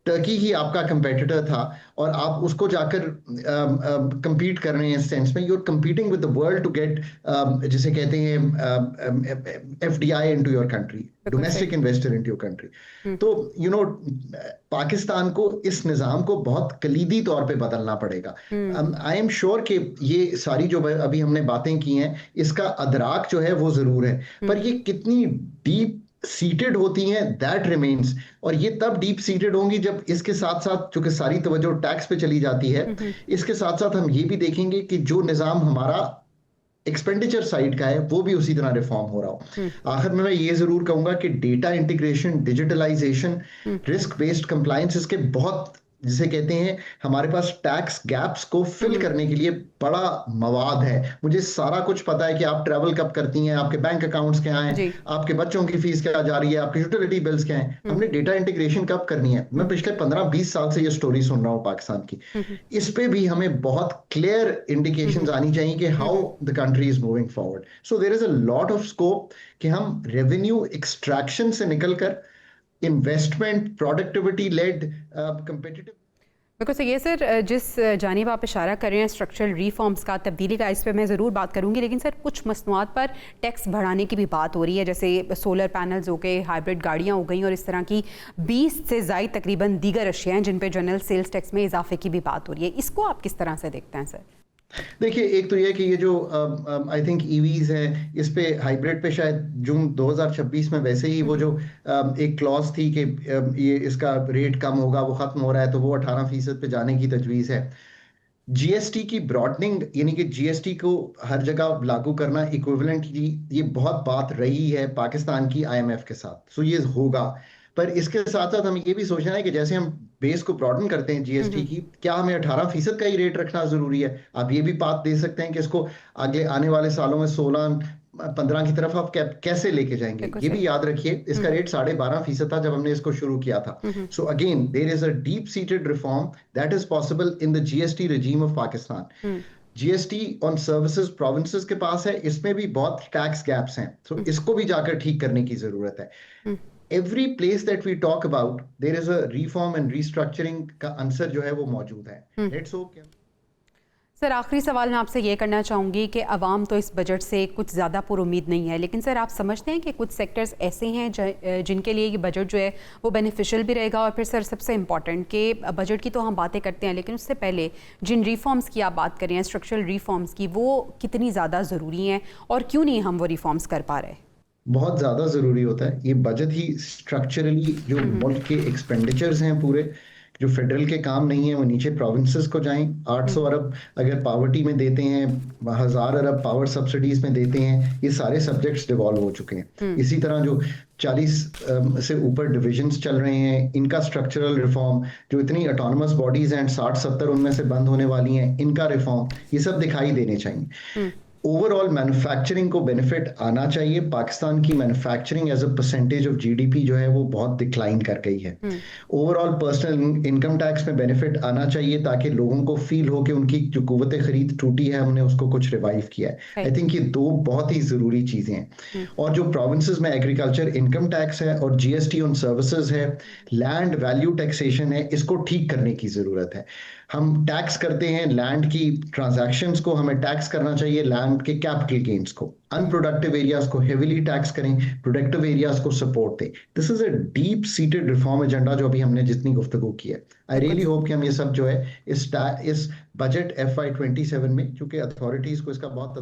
टर्की ही आपका कंपेटिटर था और आप उसको जाकर compete कर रहे हैं इस सेंस में, you're competing with the world to get जिसे कहते हैं FDI into your country, domestic investor into your country. तो पाकिस्तान को इस निज़ाम को बहुत कलीदी तौर पे बदलना पड़ेगा. आई एम श्योर कि ये सारी जो अभी हमने बातें की हैं इसका अदराक जो है वो जरूर है, पर ये कितनी डीप सीटेड होती हैं दैट रिमेन्स. और ये तब डीप सीटेड होंगी जब इसके साथ साथ, चूंकि सारी तवज्जो टैक्स पे चली जाती है, इसके साथ साथ हम ये भी देखेंगे कि जो निज़ाम हमारा एक्सपेंडिचर साइड का है वो भी उसी तरह रिफॉर्म हो रहा हो. आखिर में मैं ये जरूर कहूंगा कि data integration, digitalization, risk based compliance, इसके बहुत जिसे कहते हैं हमारे पास टैक्स गैप्स को फिल करने के लिए बड़ा मवाद है. मुझे सारा कुछ पता है कि आप ट्रैवल कब करती हैं, आपके बैंक अकाउंट्स क्या हैं, आपके बच्चों की फीस क्या जा रही है, आपकी यूटिलिटी बिल्स क्या हैं. हमने डेटा इंटीग्रेशन कब करनी है. मैं पिछले 15-20 साल से ये स्टोरी सुन रहा हूँ पाकिस्तान की. इस पे भी हमें बहुत क्लियर इंडिकेशंस आनी चाहिए कि how the country is moving forward. So there is a lot of scope कि हम रेवेन्यू एक्सट्रैक्शन से निकलकर इन्वेस्टमेंट, प्रोडक्टिविटी लेड, कंपेटिटिव. बिल्कुल सही है सर. जिस जानिब आप इशारा कर रहे हैं स्ट्रक्चरल रिफॉर्म्स का, तब्दीली का, इस पर मैं ज़रूर बात करूंगी. लेकिन सर कुछ मसनूआत पर टैक्स बढ़ाने की भी बात हो रही है, जैसे सोलर पैनल्स हो गए, हाइब्रिड गाड़ियाँ हो गई और इस तरह की 20 से ज़ायद तकरीबन दीगर अशिया हैं जिन पर जनरल सेल्स टैक्स में इजाफे की भी बात हो रही है. इसको आप किस तरह से देखते हैं सर? देखिए, एक तो ये कि ये जो आई थिंक ईवीज है, इस पे हाइब्रिड पे शायद जून 2026 में वैसे ही वो जो एक क्लॉज थी कि ये इसका रेट कम होगा, वो खत्म हो रहा है, तो वो 18% पे जाने की तजवीज़ है. जीएसटी की ब्रॉडनिंग, यानी कि जीएसटी को हर जगह लागू करना इक्विवेलेंट की, ये बहुत बात रही है पाकिस्तान की IMF के साथ. सो ये होगा, पर इसके साथ साथ हमें ये भी सोचना है कि जैसे हम बेस को ब्रॉडन करते हैं जीएसटी की, क्या हमें 18% का ही रेट रखना जरूरी है? आप ये भी बात दे सकते हैं कि इसको आगे आने वाले सालों में 16-15 की तरफ आप कैसे लेके जाएंगे. ये भी याद रखिए इसका रेट 12.5% था जब हमने इसको शुरू किया था. So again there is a deep seated reform that is possible in the GST regime of Pakistan. GST on services provinces के पास है, इसमें भी बहुत टैक्स गैप्स हैं. सो इसको भी जाकर ठीक करने की जरूरत है. Every place that we talk about, there is a reform and restructuring का आंसर जो है वो मौजूद है. Let's hope. सर आखिरी सवाल मैं आपसे ये करना चाहूँगी कि अवाम तो इस बजट से कुछ ज़्यादा पुरुमीद नहीं है, लेकिन सर आप समझते हैं कि कुछ सेक्टर्स ऐसे हैं जिनके लिए ये बजट जो है वो बेनिफिशियल भी रहेगा? और फिर सर सबसे इम्पॉर्टेंट कि बजट की तो हम बातें करते हैं, लेकिन उससे पहले जिन रिफॉर्म्स की आप बात कर रहे हैं, स्ट्रक्चरल रिफॉर्म्स की, वो कितनी ज़्यादा ज़रूरी हैं और क्यों नहीं हम वो रिफॉर्म्स कर पा रहे? बहुत ज़्यादा ज़रूरी होता है। ये बजट ही स्ट्रक्चरली जो मुल्क के एक्सपेंडिचर्स हैं पूरे, जो फेडरल के काम नहीं है वो नीचे प्रोविंसेस को जाएं। 800 अरब अगर पावर्टी में देते हैं, 1000 अरब पावर सब्सिडीज में देते हैं, ये सारे सब्जेक्ट्स डिवॉल्व हो चुके हैं। इसी तरह जो 40 से ऊपर डिविजन्स चल रहे हैं, इनका स्ट्रक्चरल रिफॉर्म, जो इतनी ऑटोनमस बॉडीज हैं 60-70 उनमें से बंद होने वाली हैं, इनका रिफॉर्म, ये सब दिखाई देने चाहिए। ओवरऑल मैन्युफैक्चरिंग को बेनिफिट आना चाहिए। पाकिस्तान की manufacturing as a percentage of GDP जो है वो बहुत डिक्लाइन कर गई है। ओवरऑल पर्सनल इनकम टैक्स में बेनिफिट आना चाहिए ताकि लोगों को फील हो कि उनकी जो कुव्वत खरीद टूटी है हमने उसको कुछ रिवाइव किया है। आई थिंक ये दो बहुत ही जरूरी चीजें हैं। और जो प्रोविंसेस में एग्रीकल्चर इनकम टैक्स है और जीएसटी ऑन सर्विसेज है, लैंड वैल्यू टैक्सेशन है, इसको ठीक करने की जरूरत है। हम टैक्स करते हैं लैंड की ट्रांजैक्शंस को, हमें टैक्स करना चाहिए लैंड के कैपिटल गेन्स को। अनप्रोडक्टिव एरियाज को हेविली टैक्स करें, प्रोडक्टिव एरियाज को सपोर्ट दें। This is a deep seated reform agenda जो अभी हमने जितनी गुफ्तगू की है। आई रियली होप कि हम ये सब जो है इस बजट FY 27 में, क्योंकि अथॉरिटीज को इसका बहुत